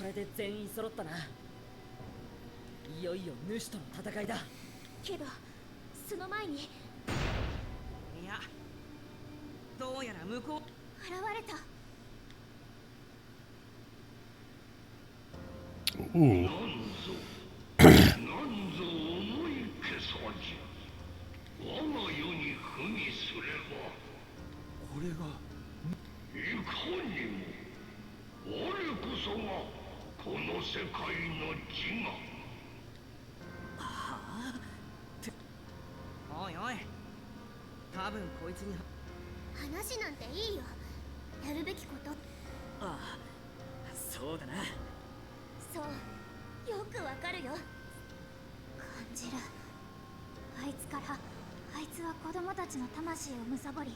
これで全員揃ったな。いよいよ主との戦いだ。けどその前に、いや、どうやら向こう現れた。Ooh. おいおい、多分こいつに話なんていいよ。やるべきこと。ああ、そうだな。そうよくわかるよ。感じる。あいつからあいつは子供たちの魂を貪り。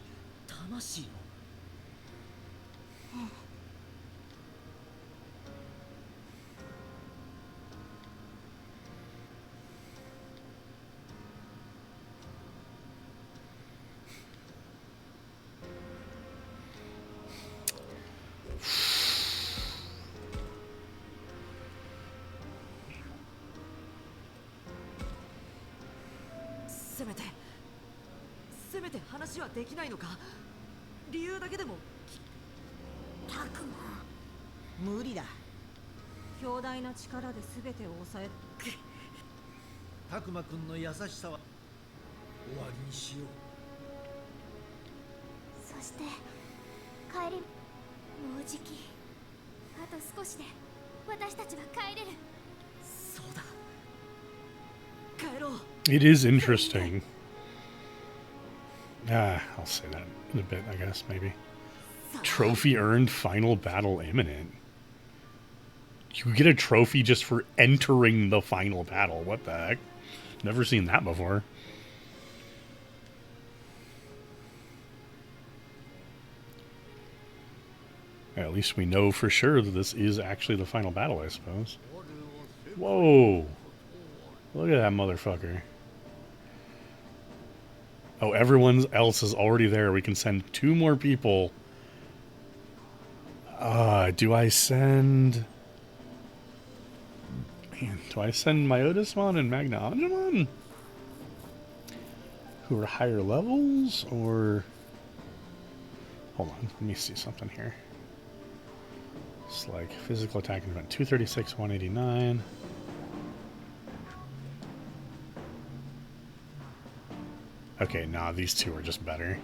魂を。ええ。せめて話はできないのか。理由だけでも。タクマ、無理だ。強大な力で全てを抑え。タクマくんの優しさは終わりにしよう。そして帰り、もうじきあと少しで私たちは帰れる。そうだ、帰ろう。 It is interesting. I'll say that in a bit, I guess, maybe. Trophy earned, final battle imminent. You get a trophy just for entering the final battle. What the heck? Never seen that before. At least we know for sure that this is actually the final battle, I suppose. Whoa! Look at that motherfucker. Oh, everyone else is already there. We can send 2 more people. Do I send... Man, do I send Myotismon and Magna Angemon? Who are higher levels, or... Hold on, let me see something here. It's like physical attack and event 236, 189. Okay, nah, these 2 are just better.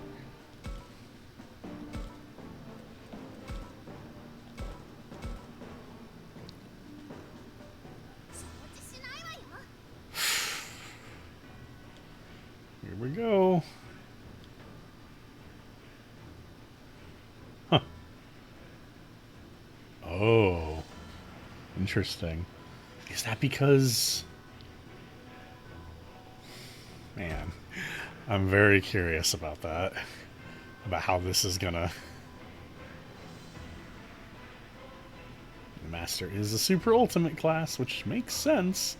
Here we go. Huh. Oh. Interesting. Is that because... Man. I'm very curious about that. About how this is gonna... The Master is a super ultimate class, which makes sense.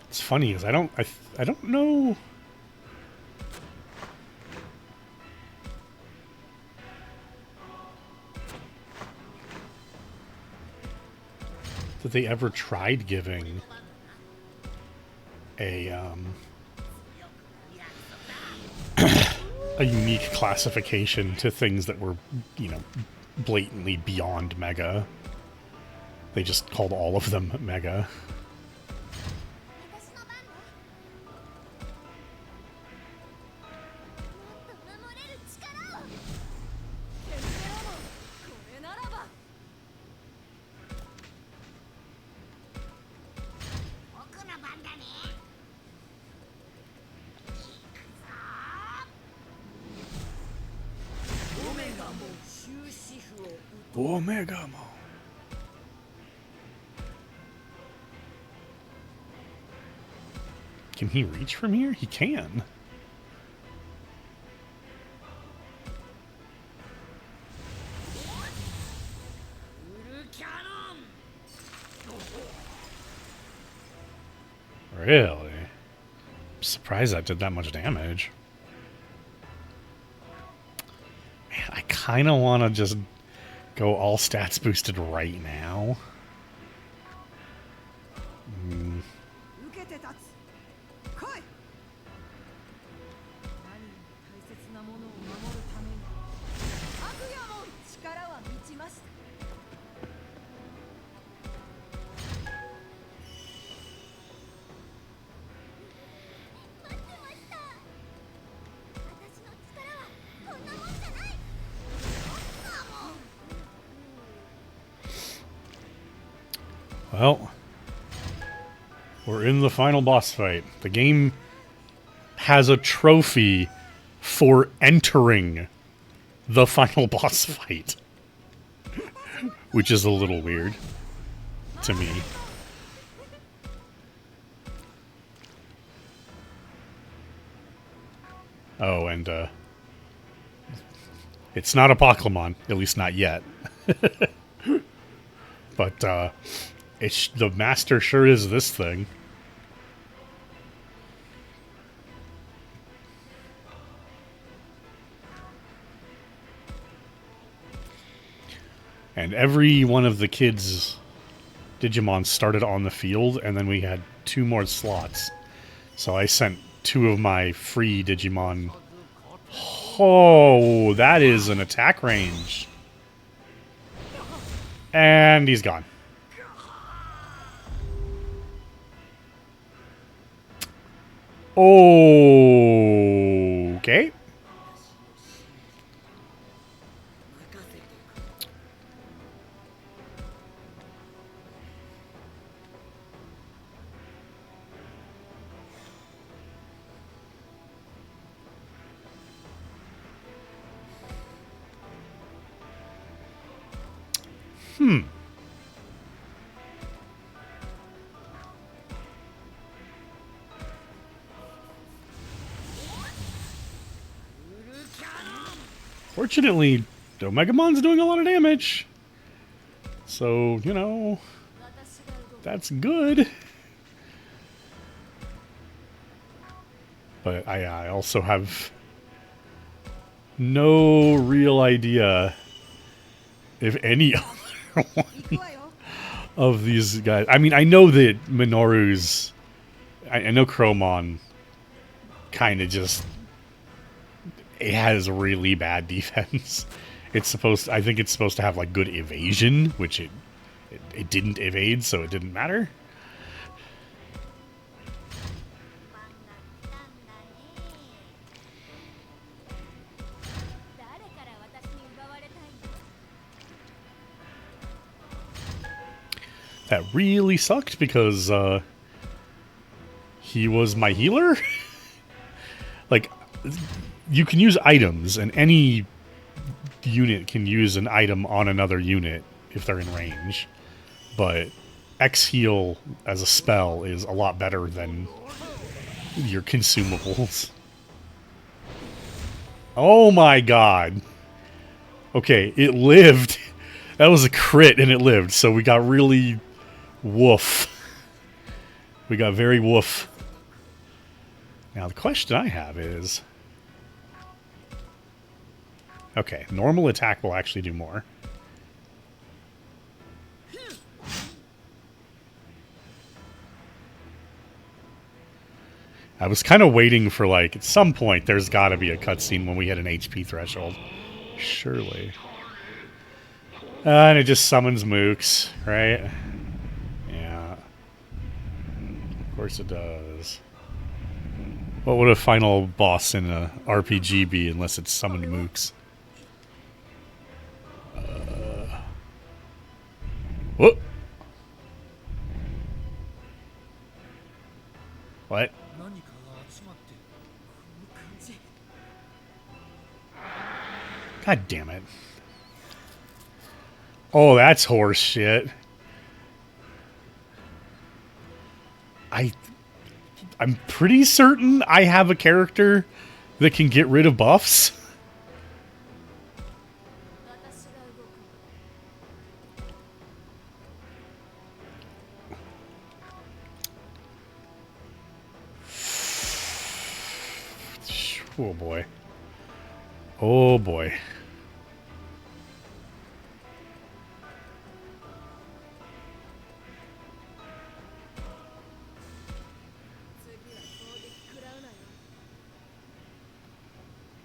It's funny is I don't know that they ever tried giving a a unique classification to things that were, you know, blatantly beyond Mega. They just called all of them Mega. Omega Mo. Can he reach from here? He can. Really? I'm surprised that did that much damage. Man, I kind of want to just go all stats boosted right now. 受けて立つ来い何より大切なものを守るために悪夜も力は満ちました Well, we're in the final boss fight. The game has a trophy for entering the final boss fight, which is a little weird to me. Oh, and it's not a Pokemon, at least not yet. But the master sure is this thing. And every one of the kids' Digimon started on the field, and then we had 2 more slots. So I sent 2 of my free Digimon. Oh, that is an attack range. And he's gone. Okay. Fortunately, Omegamon's doing a lot of damage. So, you know, that's good. But I also have no real idea if any other one of these guys... I mean, I know that Minoru's... I know Chromon kind of just... It has really bad defense. It's supposed... I think it's supposed to have, like, good evasion, which it didn't evade, so it didn't matter. That really sucked because he was my healer. Like, you can use items, and any unit can use an item on another unit if they're in range. But X-Heal as a spell is a lot better than your consumables. Oh my god. Okay, it lived. That was a crit and it lived, so we got really woof. We got very woof. Now the question I have is... Okay, normal attack will actually do more. I was kind of waiting for, like, at some point there's got to be a cutscene when we hit an HP threshold. Surely. And it just summons mooks, right? Yeah. Of course it does. What would a final boss in a RPG be unless it's summoned mooks? Whoop! What? God damn it. Oh, that's horse shit. I'm pretty certain I have a character that can get rid of buffs. Oh boy. Oh boy.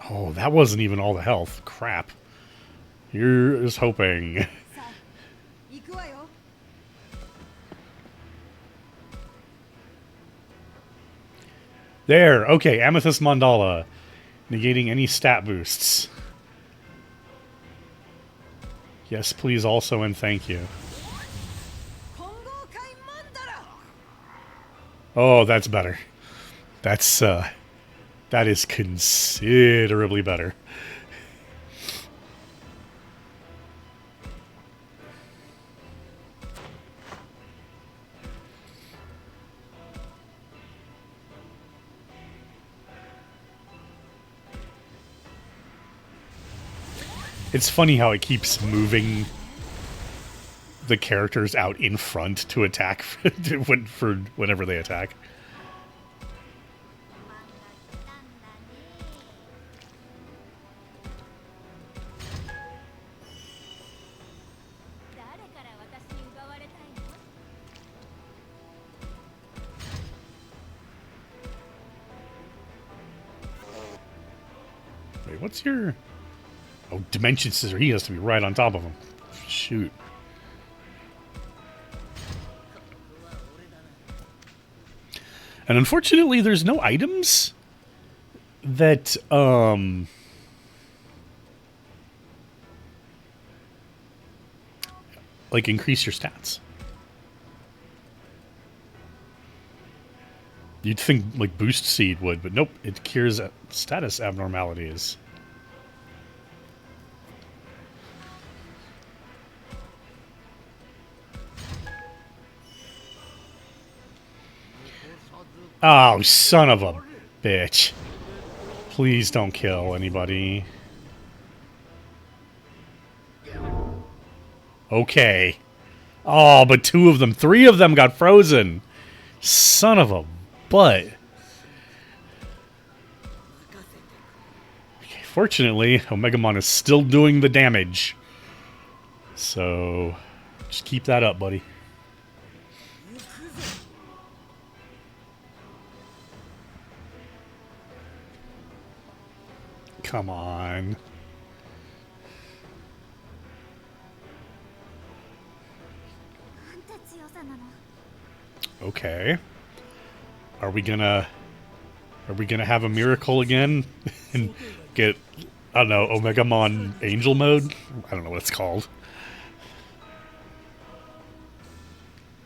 Oh, that wasn't even all the health. Crap. You're just hoping. さあ行くわよ。 There. Okay, Amethyst Mandala. Negating any stat boosts. Yes, please also, and thank you. 混合界マンダラ。 Oh, that's better. That is considerably better. It's funny how it keeps moving the characters out in front to attack for whenever they attack. 誰から私に奪われたいの？ Wait, what's your... Oh, Dimension Scissor. He has to be right on top of him. Shoot. And unfortunately, there's no items that, like, increase your stats. You'd think, like, Boost Seed would, but nope. It cures status abnormalities. Oh, son of a bitch. Please don't kill anybody. Okay. Oh, but three of them got frozen. Son of a butt. Okay, fortunately, Omegamon is still doing the damage. So, just keep that up, buddy. Come on. なんて強さなの？ Okay. Are we gonna have a miracle again? And get, I don't know, Omegamon Angel mode? I don't know what it's called.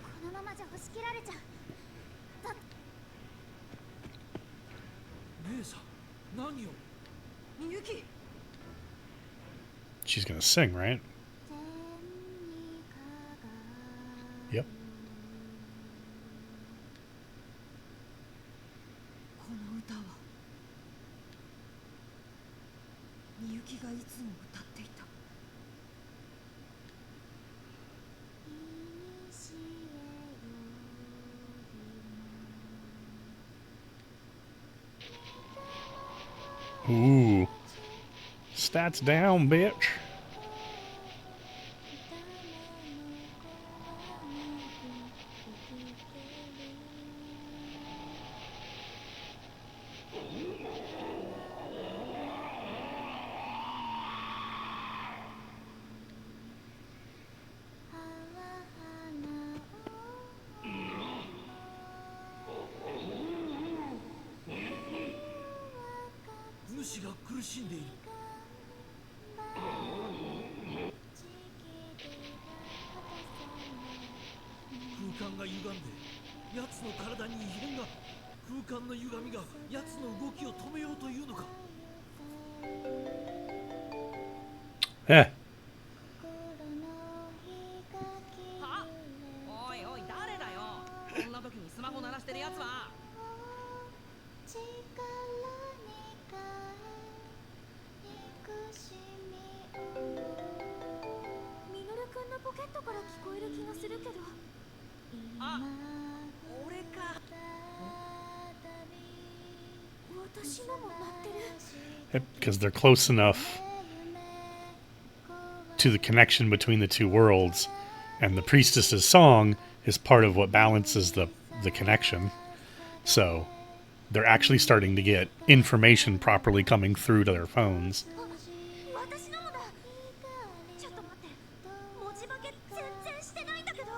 このままじゃ押し切られちゃう。だ姉さん何を？みゆき。 She's gonna sing, right? 天に輝く Yep. この歌はみゆきがいつも歌っていた。 Ooh. Stats down, bitch. Nushi 主が苦しんでいる。空間が歪んで奴の体に異変が。空間の歪みが奴の動きを止めようというのか。Eh. は？おいおい誰だよ。こんな時にスマホ鳴らしてるやつは。ミノルくんのポケットから聞こえる気がするけど。あ、俺か。私のも鳴ってる。because they're close enough to the connection between the two worlds, and the priestess's song is part of what balances the connection. So they're actually starting to get information properly coming through to their phones. 私のもだ。ちょっと待って。文字化け全然してないんだけど。こ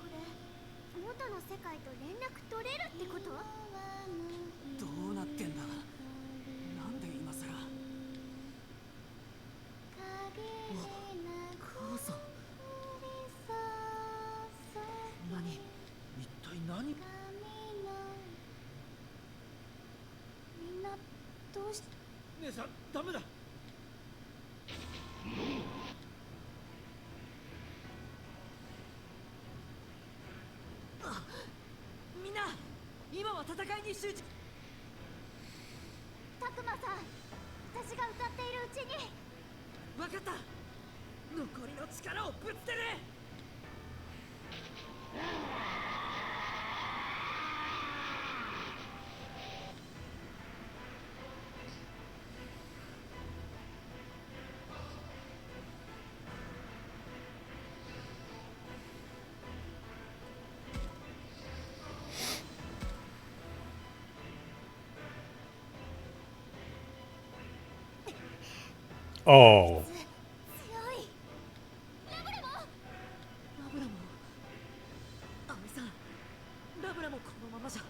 れ元の世界と連絡取れるってこと？どうなってんだ。なんで今さら。母さん。何？一体何？みんなどうし姉さん、ダメだ。みんな今は戦いに集中。たくまさん、私が歌っているうちに。分かった。残りの力をぶつける。Oh, 強い。ラブレモン。ラブラもアミさん、ラブラもこのままじゃ。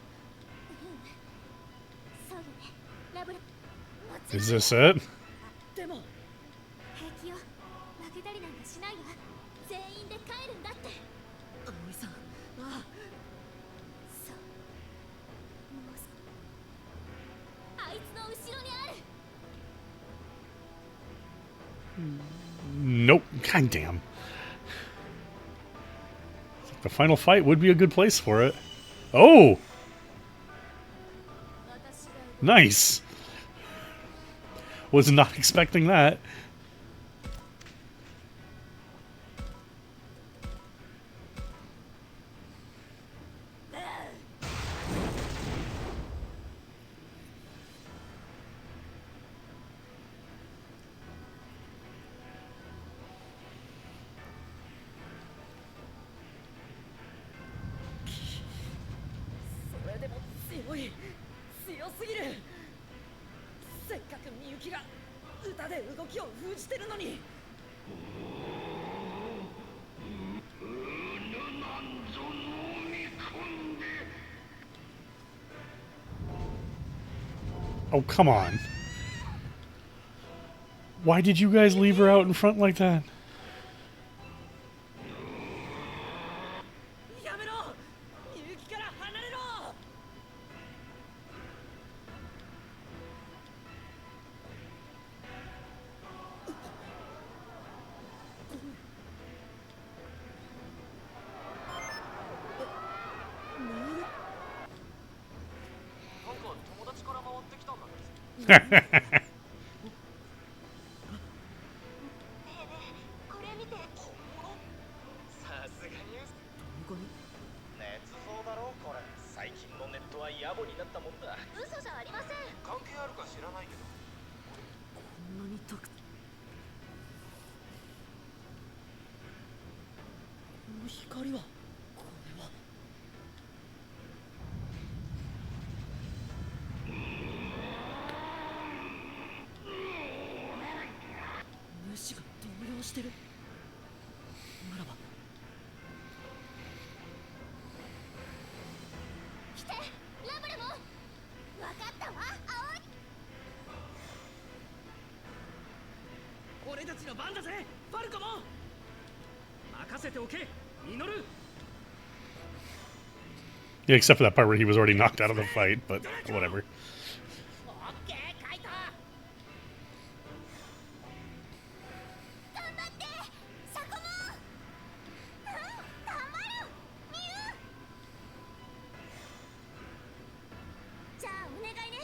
そうよね。ラブレもちろん is this it? でも平気よ。負けたりなんかしないわ。全員で帰るんだって。アミさん、あそう。もうすあいつの後ろにある。 Nope. God damn. The final fight would be a good place for it. Oh, 私が nice. Was not expecting that. Oh, come on. Why did you guys leave her out in front like that? やめろ。みゆきから離れろ。これ見て。さすがにここに捏造だろこれ。最近のネットは野暮になったもんだ。嘘じゃありません。関係あるか知らないけど。こんなにたくこの光はこれは主が動揺してる。ならば来て、ラブレモン。わかったわ、青い。俺たちの番だぜ、ファルコモン。任せておけ、ミノル。 Yeah, except for that part where he was already knocked out of the fight, but whatever. オッケー、カイト。頑張って、シャコモン。頑張る、ミユ。じゃあお願いね、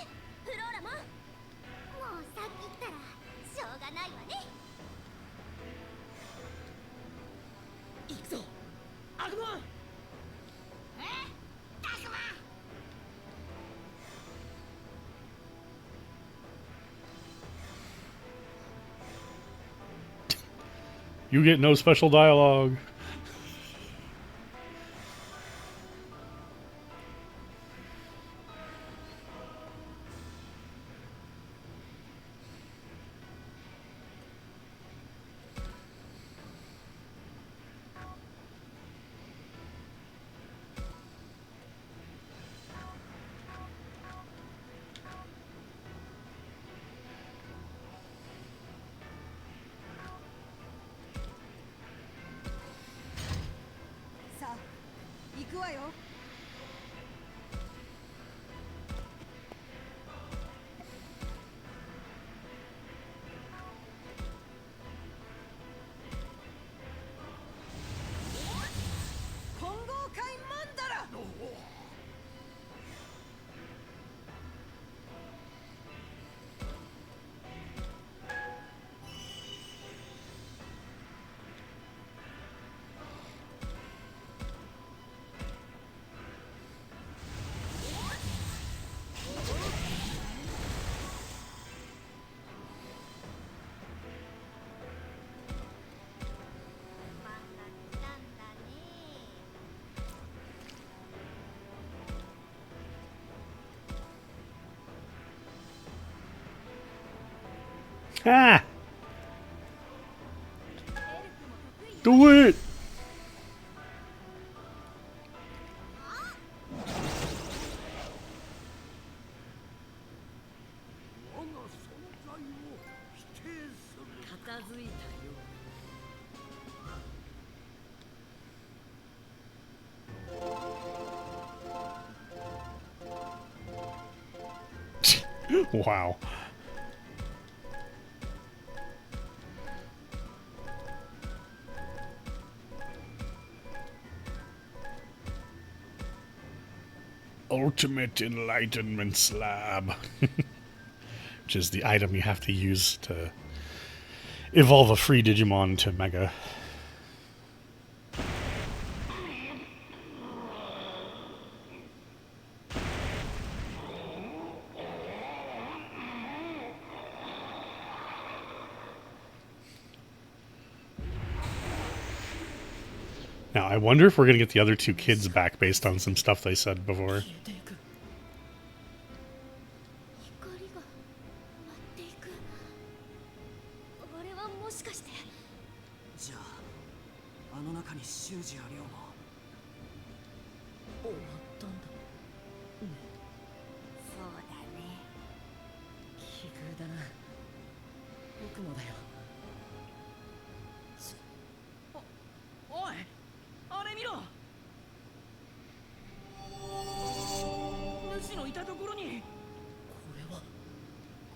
フローラモン。もうさっき言ったらしょうがないわね。行くぞ、アグモン。タクマ。You get no special dialogue.さあ行くわよ。混合界マンダラ。Ah! Do it! Wow. Ultimate Enlightenment Slab. Which is the item you have to use to evolve a free Digimon to Mega. Now, I wonder if we're going to get the other two kids back based on some stuff they said before. 光が舞っていく。あれはもしかして。じゃああの中に修二や亮も終わったんだ。そうだね。奇遇だな。僕もだよ。おい、あれ見ろ。主のいたところに。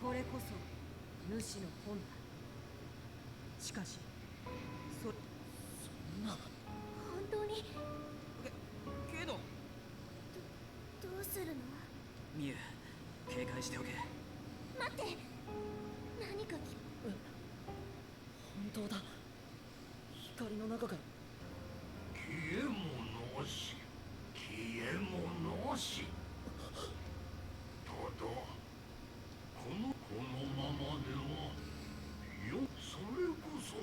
これこそ主の本だ。しかし、そんな。本当に。けど。どうするの？ミュウ、警戒しておけ。待って。何か本当だ。光の中から。消えものし、消えものし。ただ、このままでは、よ、それこそ。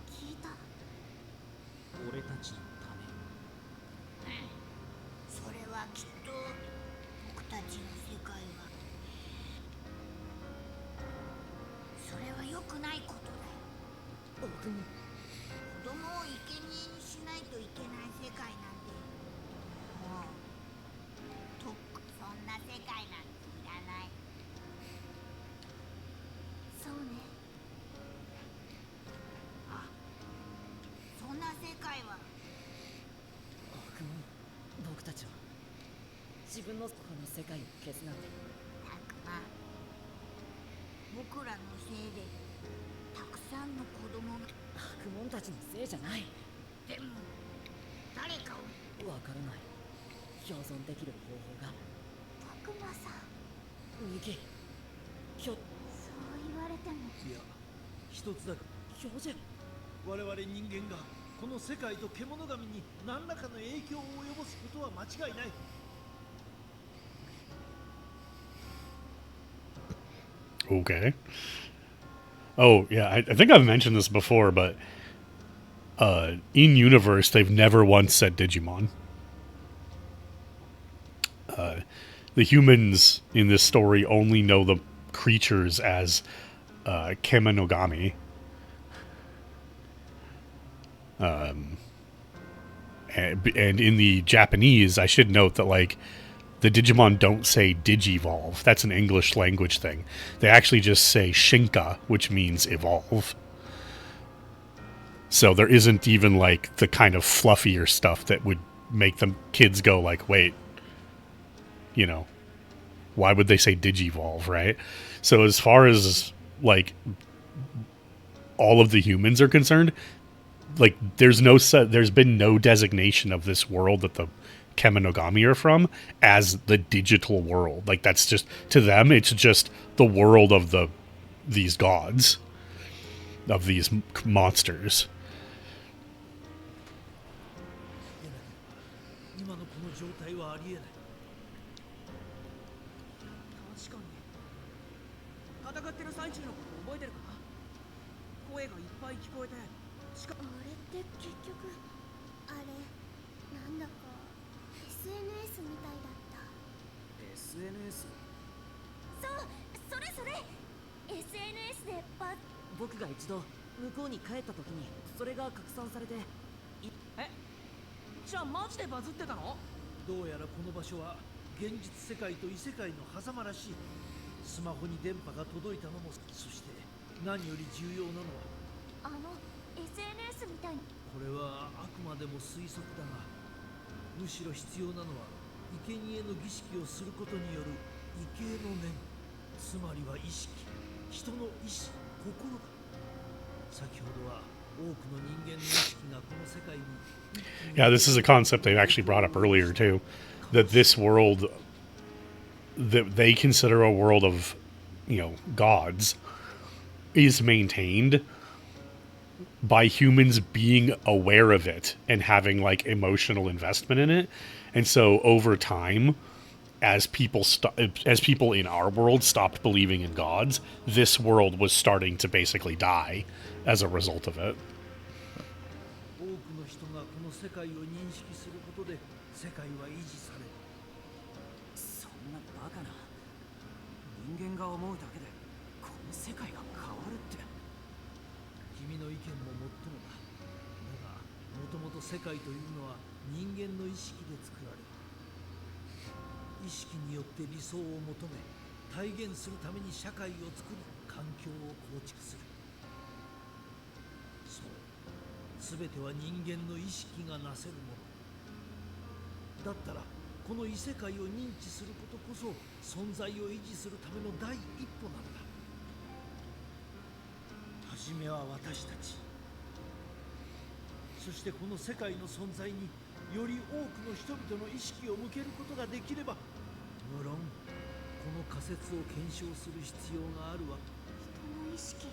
聞いた。俺たちのため。それはきっと僕たちの世界はそれは良くないことだよ。僕も子供を生贄にしないといけない世界なんてもうとっくそんな世界なんていらない。そうね。あ、そんな世界は僕も僕たちは自分のこの世界を消すなんて。たくま僕らのせいでたくさんの子供が。悪者たちのせいじゃない。でも誰かを。わからない。共存できる方法が。たくまさん。右。そう言われても。いや、一つだが。教授。我々人間がこの世界と獣神に何らかの影響を及ぼすことは間違いない。Okay. Oh yeah, I think I've mentioned this before, but in universe they've never once said Digimon. The humans in this story only know the creatures as Kemonogami. And in the Japanese, I should note that like the Digimon don't say Digivolve. That's an English language thing. They actually just say Shinka, which means evolve. So there isn't even like the kind of fluffier stuff that would make them kids go like, wait, you know, why would they say Digivolve, right? So as far as like all of the humans are concerned, like there's been no designation of this world that the Kemonogami are from as the digital world. Like that's just to them, it's just the world of these gods, of these monsters. でなければ今のこの状態はありえない。確かに戦ってる最中のこと覚えてるか？声がいっぱい聞こえて、しかあれって結局あれなんだか SNS みたいだった。 SNS？ そうそれそれ SNS で僕が一度向こうに帰った時にそれが拡散されて。え？じゃあマジでバズってたの？どうやらこの場所は現実世界と異世界の狭間らしい。スマホに電波が届いたのも、そして何より重要なのはSNS みたいに。これはあくまでも推測だが、むしろ必要なのは生贄の儀式をすることによる畏敬の念、つまりは意識、人の意志、心だ。先ほどは多くの人間の意識がこの世界に。 Yeah, this is a concept they've actually brought up earlier too, that this world that they consider a world of, you know, gods is maintained by humans being aware of it and having like emotional investment in it. And so over time, as people in our world stopped believing in gods, this world was starting to basically die as a result of it. 多くの人がこの世界を認識することで世界は維持される。そんなバカな。人間が思うだけでこの世界が変わるって。君の意見ももっともだ。だが、もともと世界というのは人間の意識で作られる。意識によって理想を求め、体現するために社会を作り、環境を構築する。そう、すべては人間の意識がなせるもの。だったら、この異世界を認知することこそ存在を維持するための第一歩なのだ。はじめは私たち、そしてこの世界の存在により多くの人々の意識を向けることができれば、無論この仮説を検証する必要があるわ。人の意識、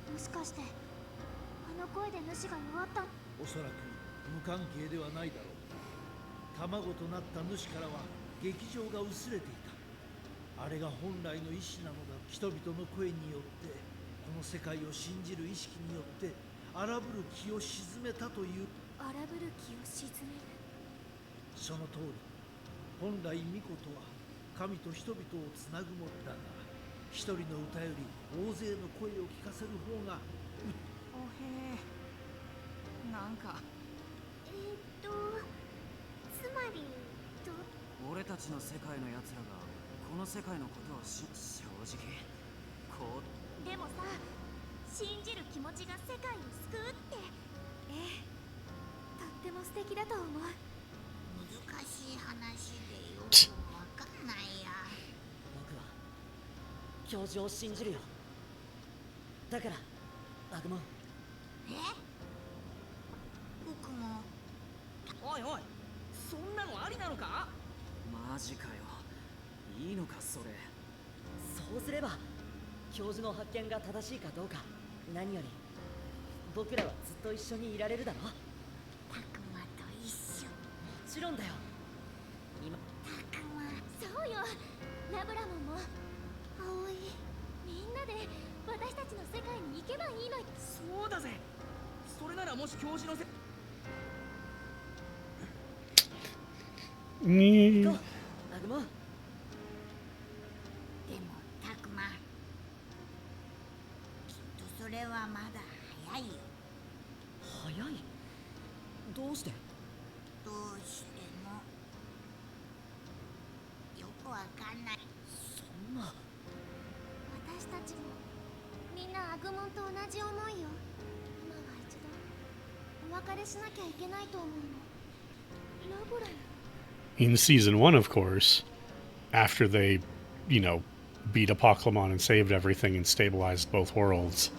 もしかしてあの声で主が弱った？おそらく無関係ではないだろう。卵となった主からは劇場が薄れていた。あれが本来の意志なのだ。人々の声によってこの世界を信じる意識によって荒ぶる気を鎮めたという。荒ぶる気を鎮める。その通り、本来巫女とは神と人々をつなぐものだが、一人の歌より大勢の声を聞かせる方がおへえ。なんかつまり俺たちの世界のやつらがこの世界のことを正直こう。でもさ、信じる気持ちが世界を救うって。ええ、とっても素敵だと思う。難しい話でよくわかんないや。僕は教授を信じるよ。だからアグモン。え？僕も。おいおい、そんなのありなのか？マジかよ。いいのかそれ。そうすれば教授の発見が正しいかどうか、何より僕らはずっと一緒にいられるだろ。たくまと一緒。もちろんだよ。今たくま。そうよ、ラブラモンも葵、みんなで私たちの世界に行けばいいのよ。そうだぜ。それならもし教授のせ 行こうアグモン。でもタクマ、きっとそれはまだ早いよ。早い。どうして？どうしてもよくわかんない。そんな。私たちもみんなアグモンと同じ思いよ。今は一度お別れしなきゃいけないと思うの。ラボラン。 In season 1, of course, after they, beat Apocalypse and saved everything and stabilized both worlds,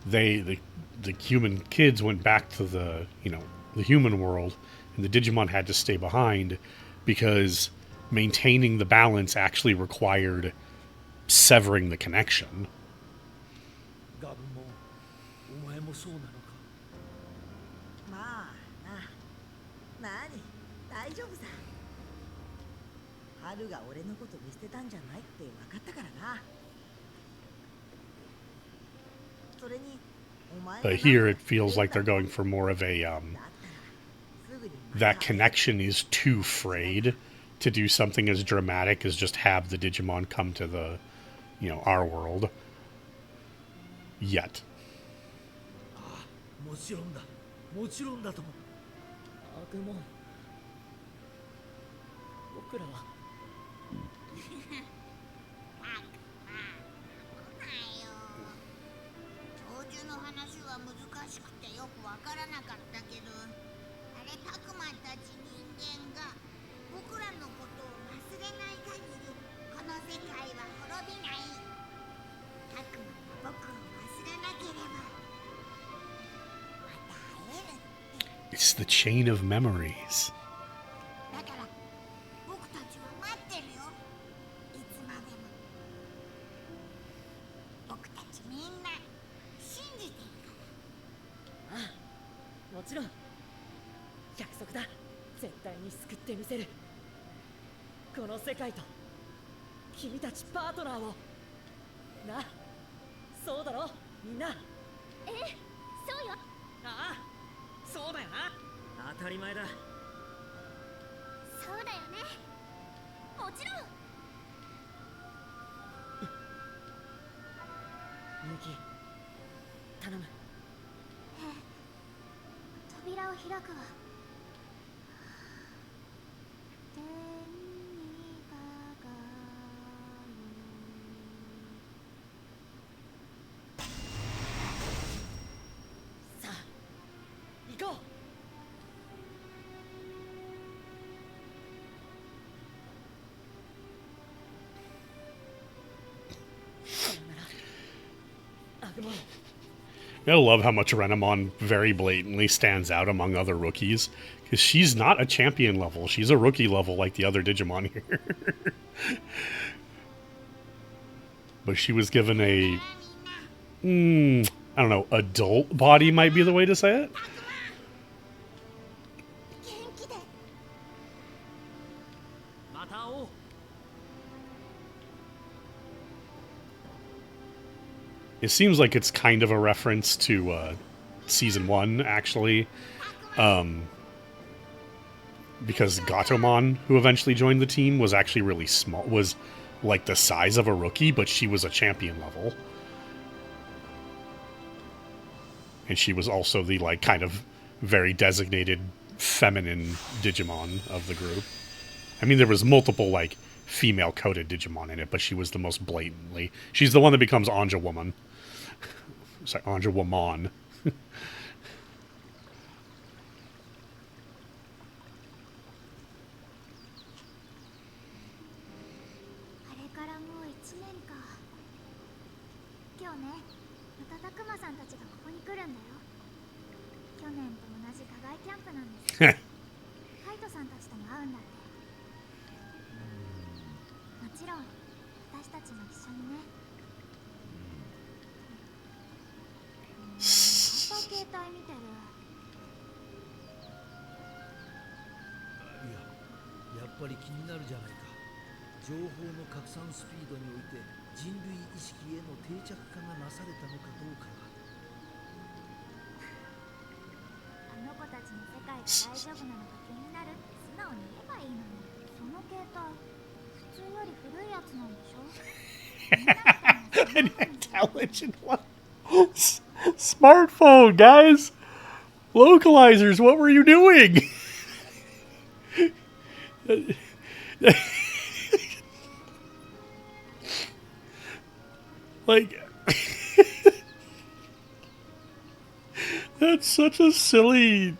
the human kids went back to the human world, and the Digimon had to stay behind because maintaining the balance actually required severing the connection. ガブもお前もそうなのか。まあな。なに大丈夫さ。春が俺のこと見捨てたんじゃないって分かったからな。それにお前 But here it feels like they're going for more of a that connection is too frayed to do something as dramatic as just have the Digimon come to the our world yet. ああ、もちろんだ。もちろんだとも。アグモン。僕らは。教授の話は難しくてよくわからなかったけど、あれタクマンたち人間が僕らのことを忘れない限りこの世界は滅びない。タクマンが僕を忘れなければまた会えるって。 It's the chain of memories. だから僕たちは待ってるよ。いつまでも。僕たちみんな信じてるから。ああ、もちろん。約束だ。絶対に救ってみせる。この世界と君たちパートナーを。な、そうだろみんな。ええ、そうよ。ああ、そうだよな。当たり前だ。そうだよね。もちろん。ユキ、頼む。扉を開くわ。天にかかさあ、行こう。さよなら、アグモン。I love how much Renamon very blatantly stands out among other rookies, because she's not a champion level. She's a rookie level like the other Digimon here. But she was given a, I don't know, adult body might be the way to say it. 元気で。また会おう。It seems like it's kind of a reference to season 1, actually. Because Gatomon, who eventually joined the team, was actually really small, was like the size of a rookie, but she was a champion level. And she was also the, like, kind of very designated feminine Digimon of the group. I mean, there was multiple, like, female-coded Digimon in it, but she was the most blatantly... She's the one that becomes Anja Woman. Sorry, Anja Woman. あれからもう1年か。今日ね、またたくまさんたちがここに来るんだよ。去年と同じ課外キャンプなんです。カイトさんたちとも会うんだって。もちろん私たちも一緒にね。また携帯見てる。いや、やっぱり気になるじゃないか。情報の拡散スピードにおいて人類意識への定着化がなされたのかどうかが。あの子たちの世界が大丈夫なのか気になるって素直に言えばいいのに。その携帯普通より古いやつなんでしょ。An intelligent one. Smartphone, guys. Localizers, what were you doing? Like, that's such a silly.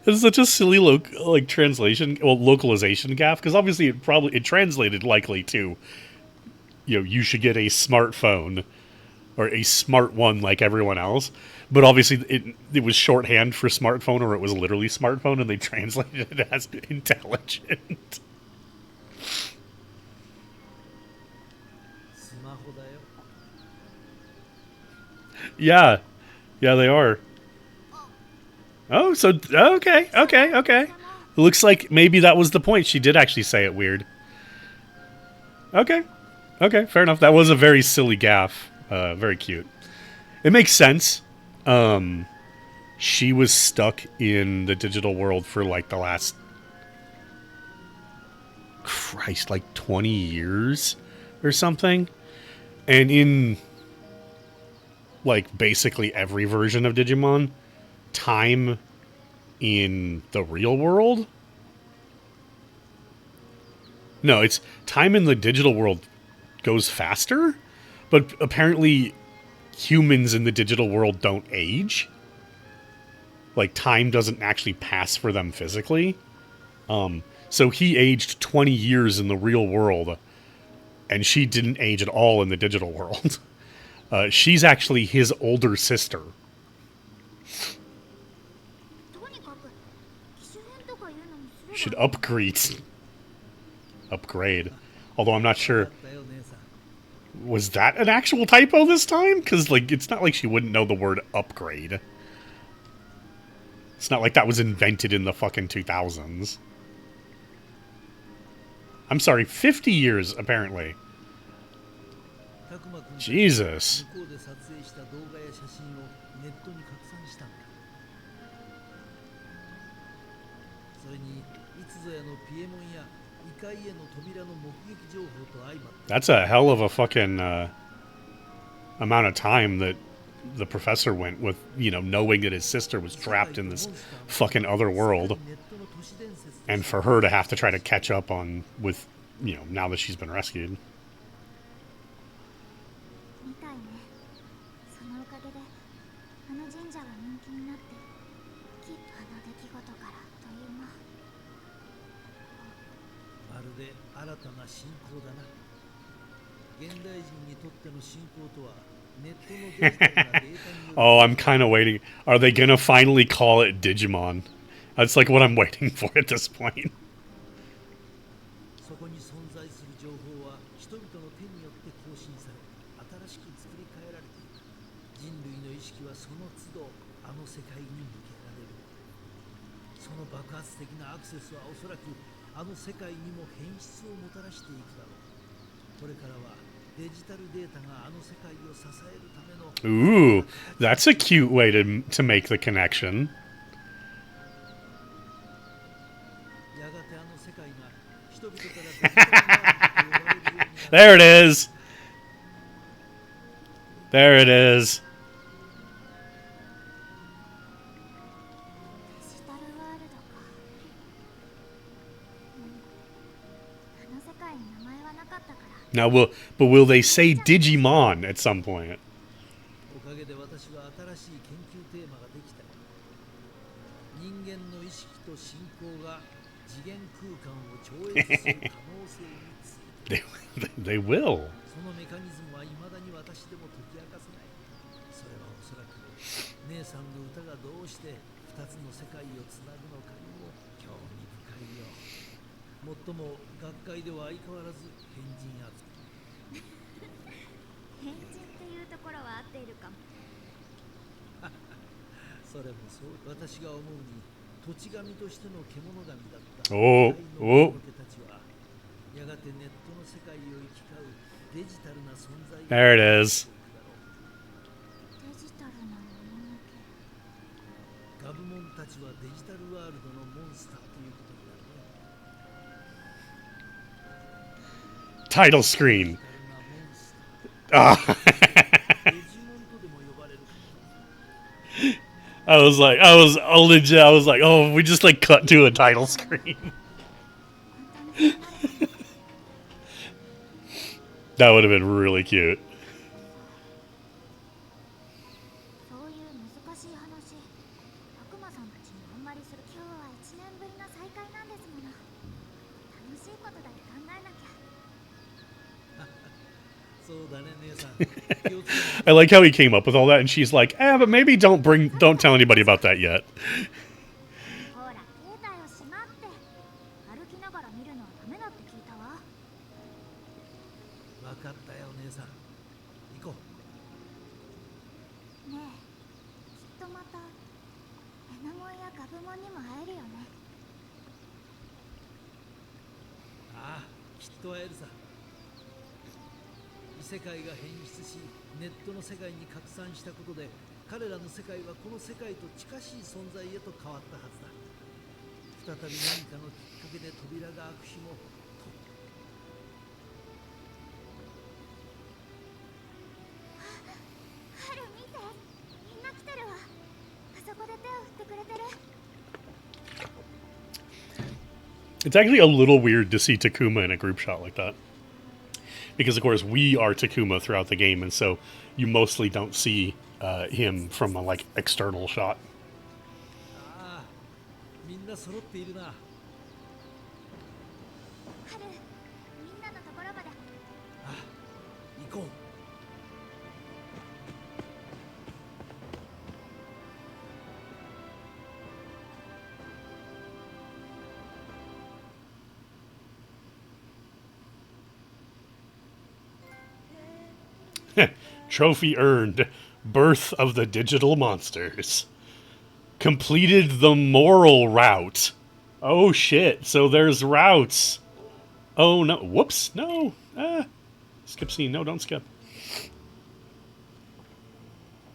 It's such a silly translation, well, localization gaffe, because obviously it translated likely to, you should get a smartphone or a smart one like everyone else, but obviously it was shorthand for smartphone, or it was literally smartphone, and they translated it as intelligent. Yeah, they are. Oh, so okay. It looks like maybe that was the point. She did actually say it weird. Okay, fair enough. That was a very silly gaffe. Very cute. It makes sense. She was stuck in the digital world for like the last, Christ, like 20 years or something. And in like basically every version of Digimon, time in the real world? No, it's time in the digital world goes faster, but apparently humans in the digital world don't age. Like, time doesn't actually pass for them physically. So he aged 20 years in the real world, and she didn't age at all in the digital world. She's actually his older sister. Should upgrade. Although I'm not sure. Was that an actual typo this time? Because, like, it's not like she wouldn't know the word upgrade. It's not like that was invented in the fucking 2000s. I'm sorry, 50 years, apparently. Jesus. That's a hell of a fucking amount of time that the professor went with, knowing that his sister was trapped in this fucking other world. And for her to have to try to catch up on with, now that she's been rescued. Oh, I'm kind of waiting. Are they gonna finally call it Digimon? That's like what I'm waiting for at this point. Ooh, that's a cute way to make the connection. There it is. There it is. Now, will they say Digimon at some point? They will. Oh. 世界を行き交うデジタルな存在が There it is. デジタルなもののけ。ガブモンたちはデジタルワールドのモンスターということになるね。 Title screen. デジタルなモンスター Ah. デジモンとでも呼ばれるかも。 I was like, oh, we just like cut to a title screen. That would have been really cute. そういう難しい話、悪魔さんたちにあんまりする。今日は1年ぶりの再会なんですもの。楽しいことだけ考えなきゃ。そうだね、姉さん。気をつけない I like how he came up with all that, and she's like, but maybe don't tell anybody about that yet. ほら、携帯をしまって。歩きながら見るのはダメだって聞いたわ。分かったよ、姉さん。行こう。ねえ、きっとまたエナモンやガブモンにも会えるよね。ああ、きっと会えるさ。異世界が変質し、ネットの世界に拡散したことで、彼らの世界はこの世界と近しい存在へと変わったはずだ。再び何かのきっかけで扉が開く日も。ハル見て、みんな来てるわ。あそこで手を振ってくれてる。 It's actually a little weird to see Takuma in a group shot like that. Because, of course, we are Takuma throughout the game, and so you mostly don't see him from a, like, external shot. ああ、みんな揃っているな。ハル、みんなのところまで。ああ、行こう。Trophy earned. Birth of the Digital Monsters. Completed the moral route. Oh shit, so there's routes. Oh no, whoops, no. Skip scene, no, don't skip.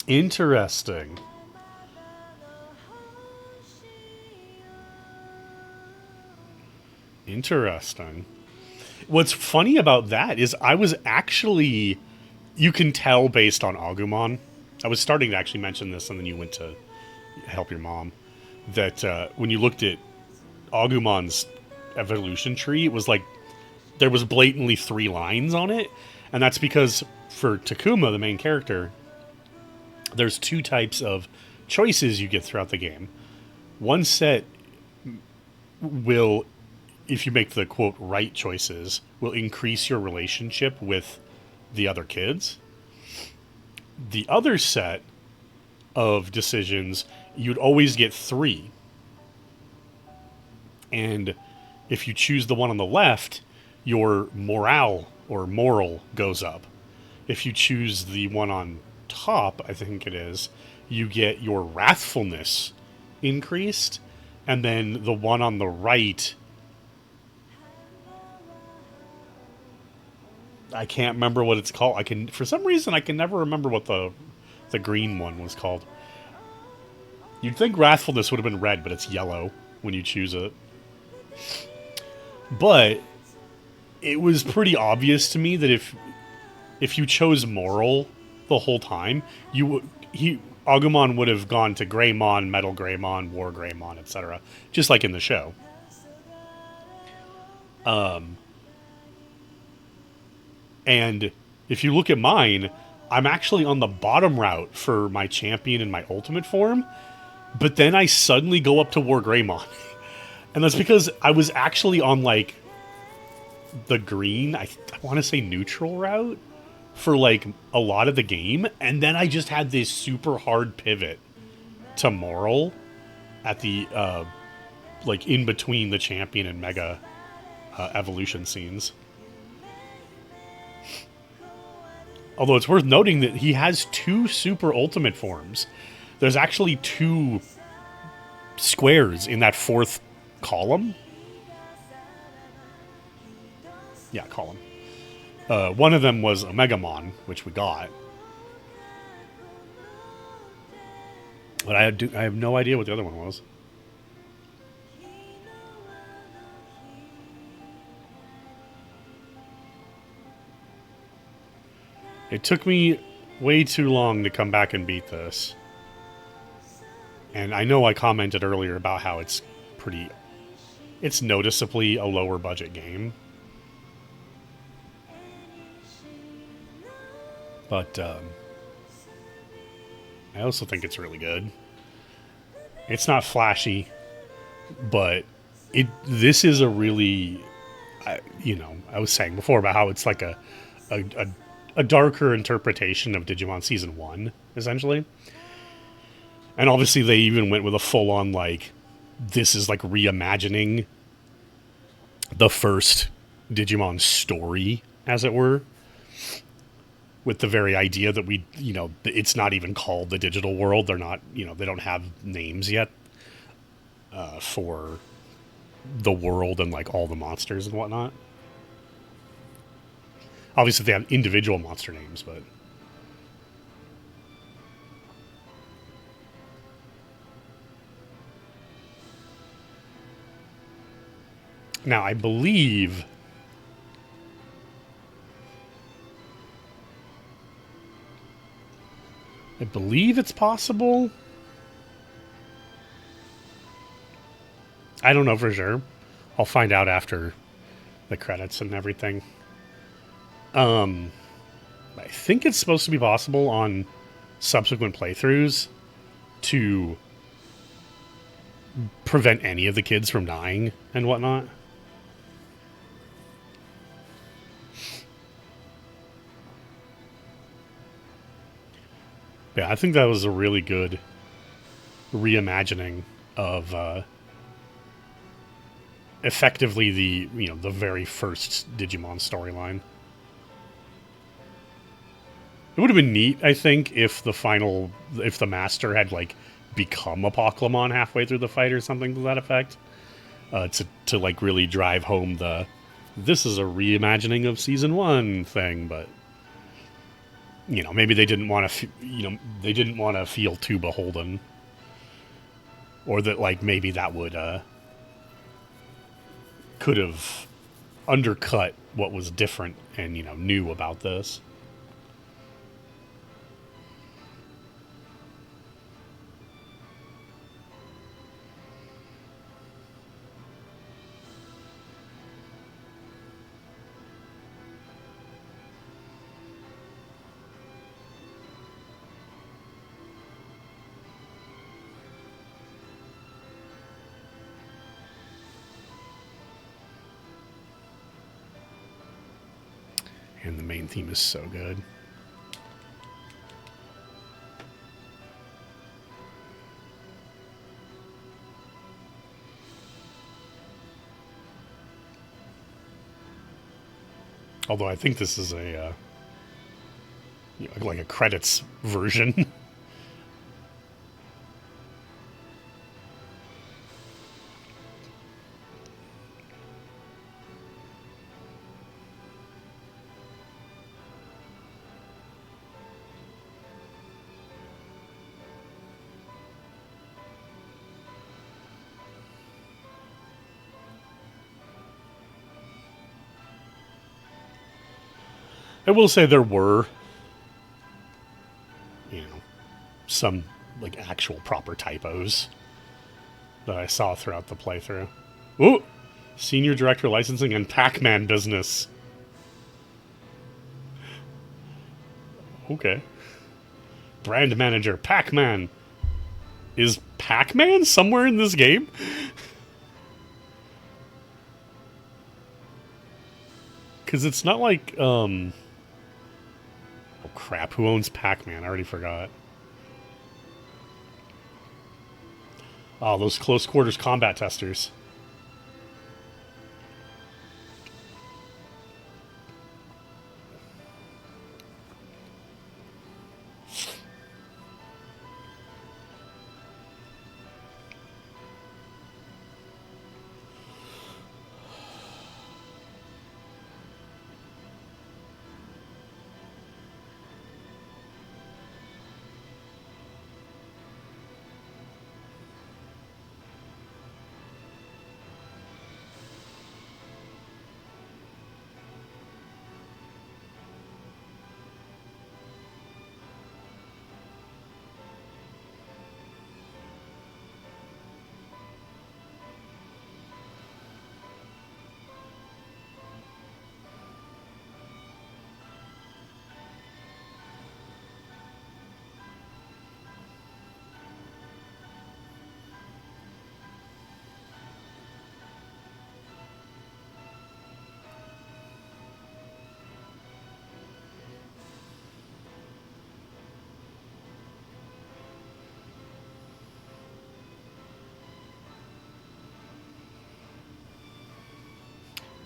Interesting. Interesting. What's funny about that is I was actually... You can tell based on Agumon. I was starting to actually mention this, and then you went to help your mom. That when you looked at Agumon's evolution tree, it was like there was blatantly 3 lines on it. And that's because for Takuma, the main character, there's 2 types of choices you get throughout the game. One set will, if you make the, quote, right choices, will increase your relationship with the other kids. The other set of decisions, you'd always get 3. And if you choose the one on the left, your morale or moral goes up. If you choose the one on top, I think it is, you get your wrathfulness increased. And then the one on the right, I can't remember what it's called. For some reason, I can never remember what the green one was called. You'd think wrathfulness would have been red, but it's yellow when you choose it. But it was pretty obvious to me that if you chose moral the whole time, Agumon would have gone to Greymon, Metal Greymon, War Greymon, etc. Just like in the show. And if you look at mine, I'm actually on the bottom route for my champion and my ultimate form, but then I suddenly go up to War Greymon. And that's because I was actually on, like, the green, I want to say neutral route for, like, a lot of the game, and then I just had this super hard pivot to moral at the, like, in between the champion and mega evolution scenes. Although it's worth noting that he has 2 super ultimate forms. There's actually 2 squares in that 4th column. Yeah, column. One of them was Omegamon, which we got. But I have no idea what the other one was. It took me way too long to come back and beat this. And I know I commented earlier about how it's noticeably a lower budget game. But I also think it's really good. It's not flashy, but this is a really, I was saying before about how it's like a darker interpretation of Digimon Season 1, essentially. And obviously they even went with a full-on, like, this is like reimagining the first Digimon story, as it were. With the very idea that it's not even called the digital world. They're not, they don't have names yet for the world and like all the monsters and whatnot. Obviously, they have individual monster names, but now I believe it's possible. I don't know for sure. I'll find out after the credits and everything. I think it's supposed to be possible on subsequent playthroughs to prevent any of the kids from dying and whatnot. Yeah, I think that was a really good reimagining of effectively the very first Digimon storyline. It would have been neat, I think, if the master had like become a Pokemon halfway through the fight or something to that effect, to like really drive home this is a reimagining of Season 1 thing, but maybe they didn't want to feel too beholden, or that like maybe that would could have undercut what was different and new about this. And the main theme is so good. Although I think this is like a credits version. I will say there were, some like actual proper typos that I saw throughout the playthrough. Ooh! Senior Director Licensing and Pac-Man Business. Okay. Brand Manager, Pac-Man. Is Pac-Man somewhere in this game? Because it's not like, oh crap, who owns Pac-Man? I already forgot. Oh, those close quarters combat testers.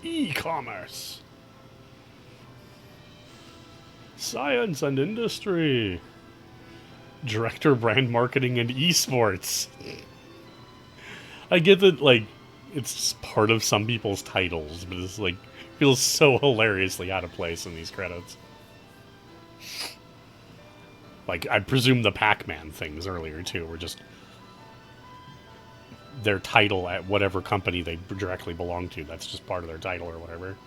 E-commerce. Science and industry. Director, brand marketing, and esports. I get that, like, it's part of some people's titles, but it's like feels so hilariously out of place in these credits. Like, I presume the Pac-Man things earlier too were just their title at whatever company they directly belong to. That's just part of their title or whatever.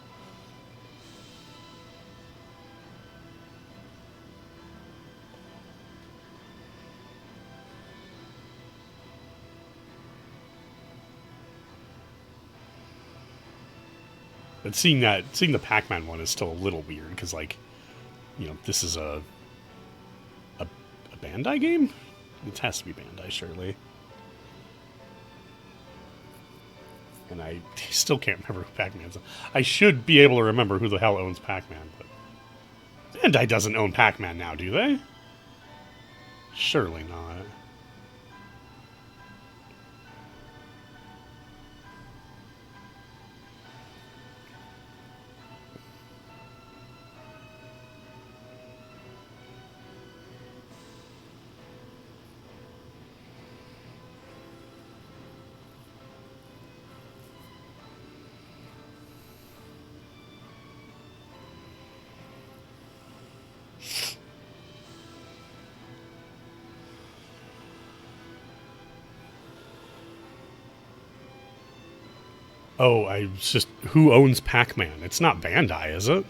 But seeing the Pac-Man one is still a little weird because, like, you know, this is a Bandai game. It has to be Bandai, surely. And I still can't remember who Pac-Man's. I should be able to remember who the hell owns Pac-Man, but Bandai doesn't own Pac-Man now, do they? Surely not. Oh, I just... Who owns Pac-Man? It's not Bandai, is it?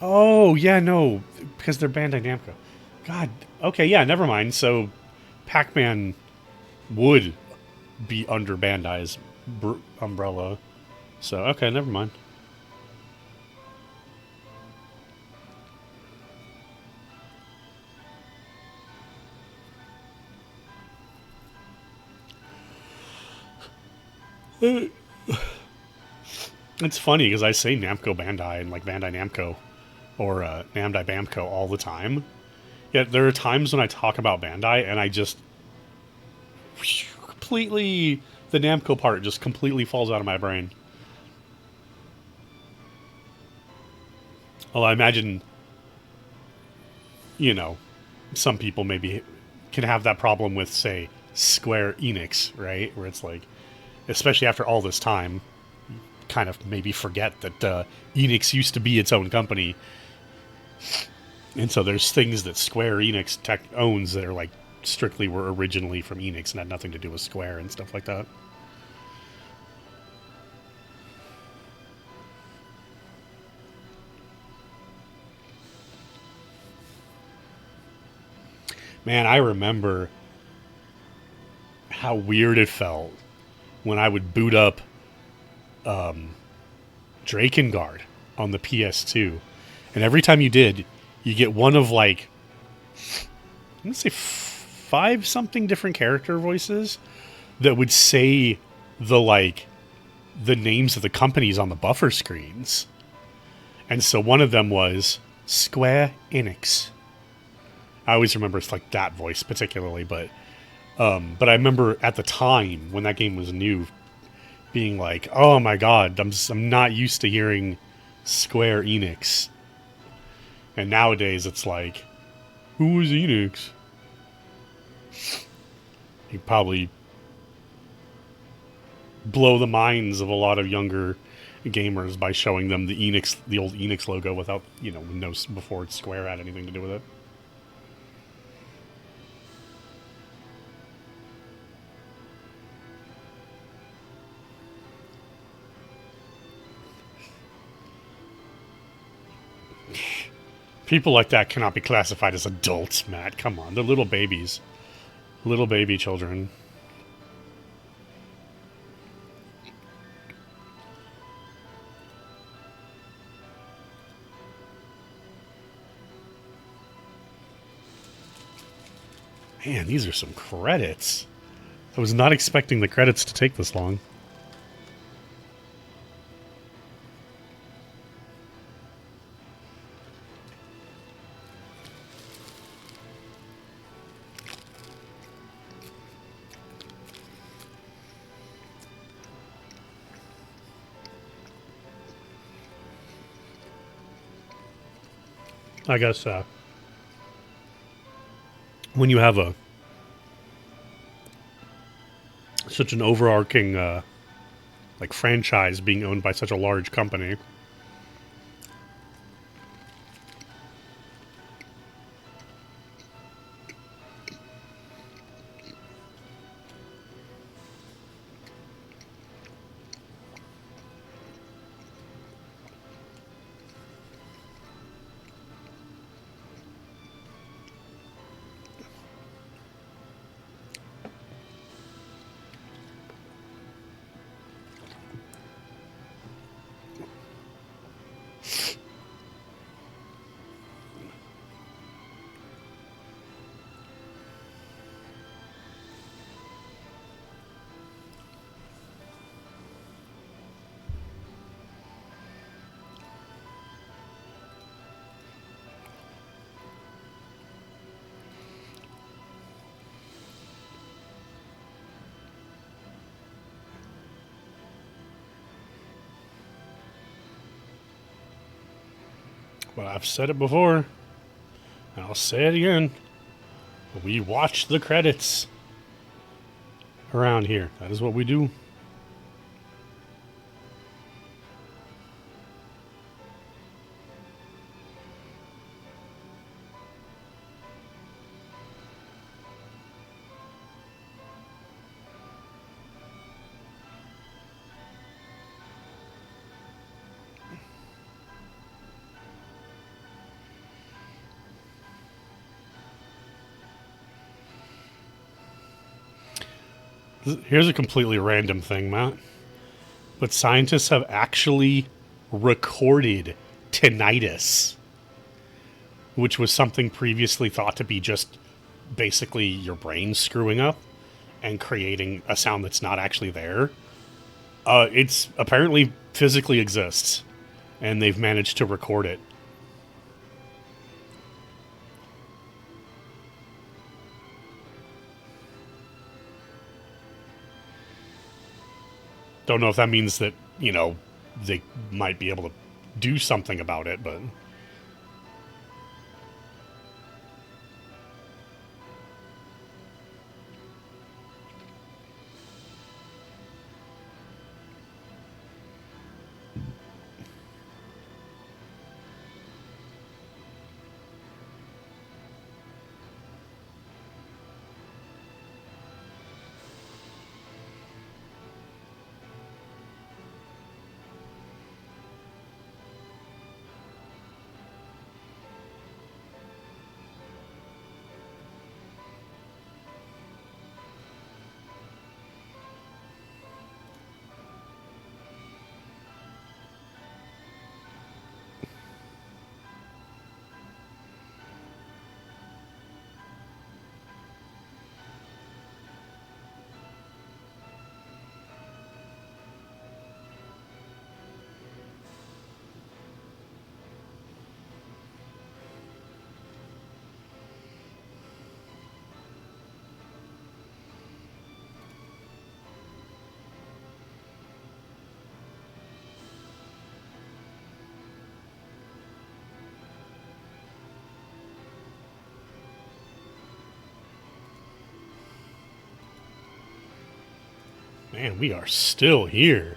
Oh, yeah, no, because they're Bandai Namco. God, okay, yeah, never mind. So, Pac-Man would be under Bandai's umbrella. So, okay, never mind. It's funny because I say Namco Bandai and like Bandai Namco or Namdai Bamco all the time. Yet there are times when I talk about Bandai and I just completely, the Namco part just completely falls out of my brain. Well, I imagine, you know, some people maybe can have that problem with, say, Square Enix, right? Where it's like, especially after all this time, kind of maybe forget that Enix used to be its own company. And so there's things that Square Enix tech owns that are like strictly were originally from Enix and had nothing to do with Square and stuff like that. Man, I remember how weird it felt when I would boot up Drakengard on the PS2. And every time you did, you get one of like, let's say 5 something different character voices that would say the names of the companies on the buffer screens. And so one of them was Square Enix. I always remember it's like that voice particularly, but I remember at the time when that game was new being like, oh my god, I'm not used to hearing Square Enix. And nowadays it's like, who was Enix? You probably blow the minds of a lot of younger gamers by showing them the old Enix logo without, no before Square had anything to do with it. People like that cannot be classified as adults, Matt. Come on, they're little babies. Little baby children. Man, these are some credits. I was not expecting the credits to take this long. I guess when you have such an overarching like franchise being owned by such a large company, but I've said it before, and I'll say it again. We watch the credits around here. That is what we do. Here's a completely random thing, Matt. But scientists have actually recorded tinnitus, which was something previously thought to be just basically your brain screwing up and creating a sound that's not actually there. It's apparently physically exists, and they've managed to record it. Don't know if that means that, you know, they might be able to do something about it, but... Man, we are still here.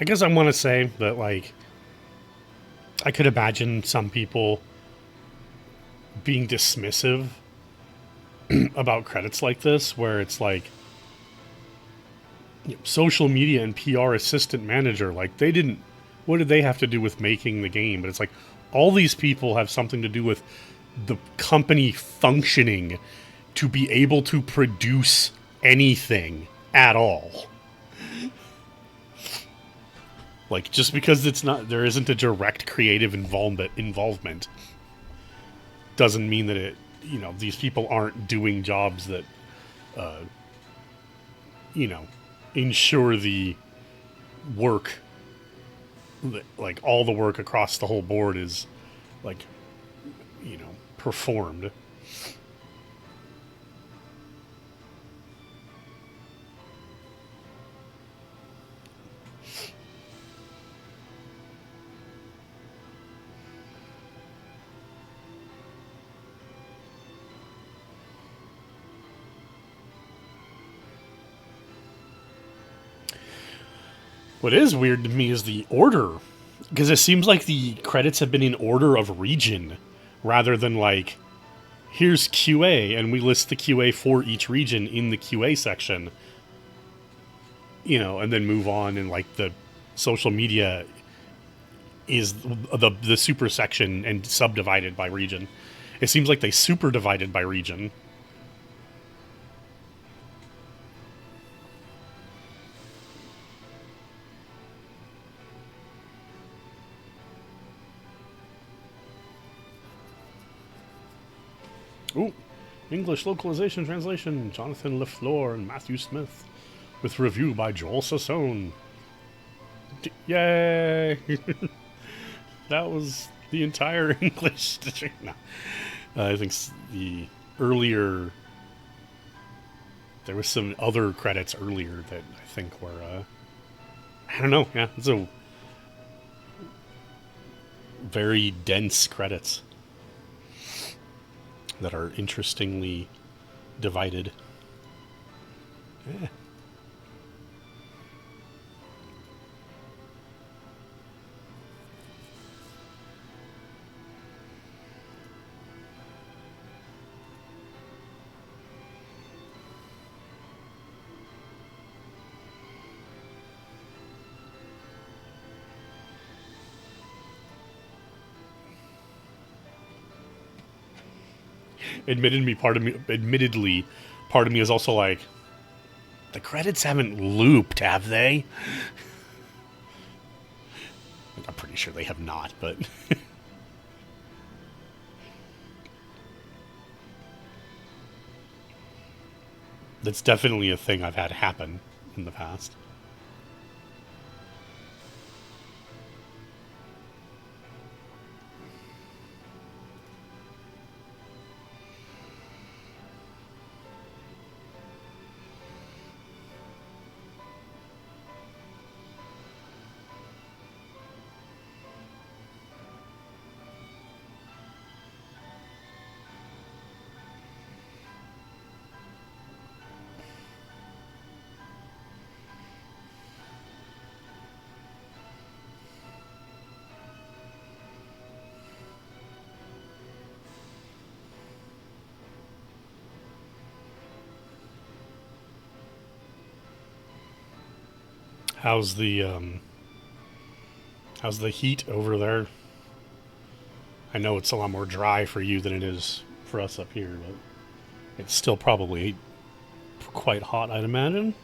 I guess I want to say that, like, I could imagine some people being dismissive about credits like this, where it's like, you know, social media and PR assistant manager, like, they didn't, what did they have to do with making the game? But it's like, all these people have something to do with the company functioning to be able to produce anything at all. Like, just because there isn't a direct creative involvement doesn't mean that these people aren't doing jobs that, ensure the work, like all the work across the whole board is, like, performed. What is weird to me is the order, because it seems like the credits have been in order of region rather than like, here's QA and we list the QA for each region in the QA section, and then move on, and like the social media is the super section and subdivided by region. It seems like they super divided by region. Ooh, English localization translation, Jonathan LaFleur and Matthew Smith, with review by Joel Sassone. Yay! That was the entire English. No. I think the earlier, there was some other credits earlier that I think were, I don't know, yeah, it's a very dense credits that are interestingly divided. Yeah. Admittedly, part of me is also like, the credits haven't looped, have they? I'm pretty sure they have not, but that's definitely a thing I've had happen in the past. How's the heat over there? I know it's a lot more dry for you than it is for us up here, but it's still probably quite hot, I'd imagine.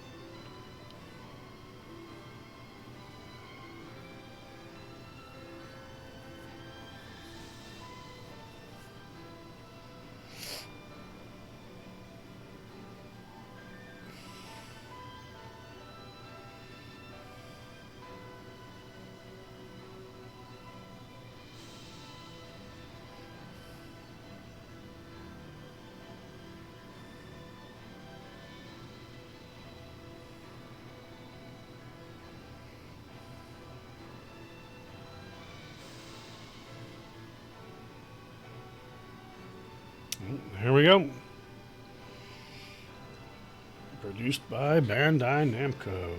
Here we go. Produced by Bandai Namco.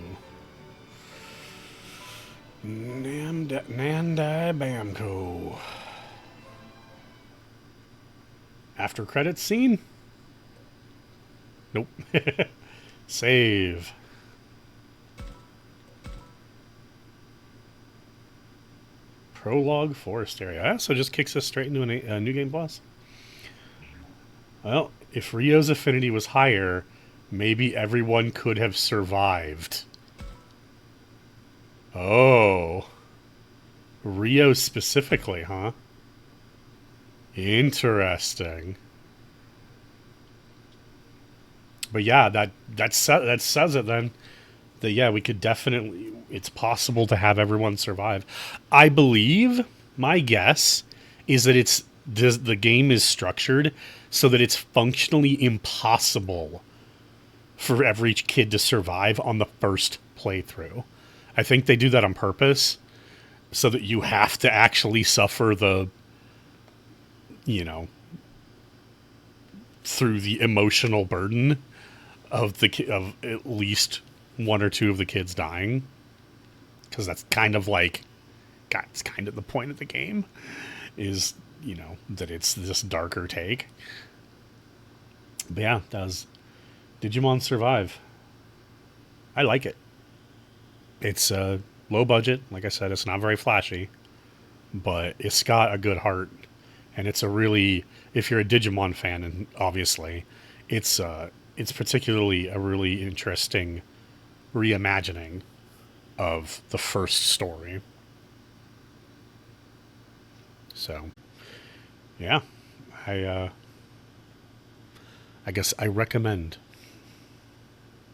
Nandai Bamco. After credits scene? Nope. Save. Prologue Forest Area. So just kicks us straight into a New Game Plus. Well, if Rio's affinity was higher, maybe everyone could have survived. Oh. Rio specifically, huh? Interesting. But yeah, that says it then. That yeah, we could definitely. It's possible to have everyone survive. I believe my guess is that the game is structured so that it's functionally impossible for every kid to survive on the first playthrough. I think they do that on purpose so that you have to actually suffer the, you know, through the emotional burden of of at least one or two of the kids dying, because that's kind of like, God, it's kind of the point of the game, is, you know, that it's this darker take. But yeah, does Digimon Survive? I like it. It's low budget, like I said. It's not very flashy, but it's got a good heart, and it's a really, if you're a Digimon fan, and obviously, it's particularly a really interesting reimagining of the first story. So, yeah, I guess I recommend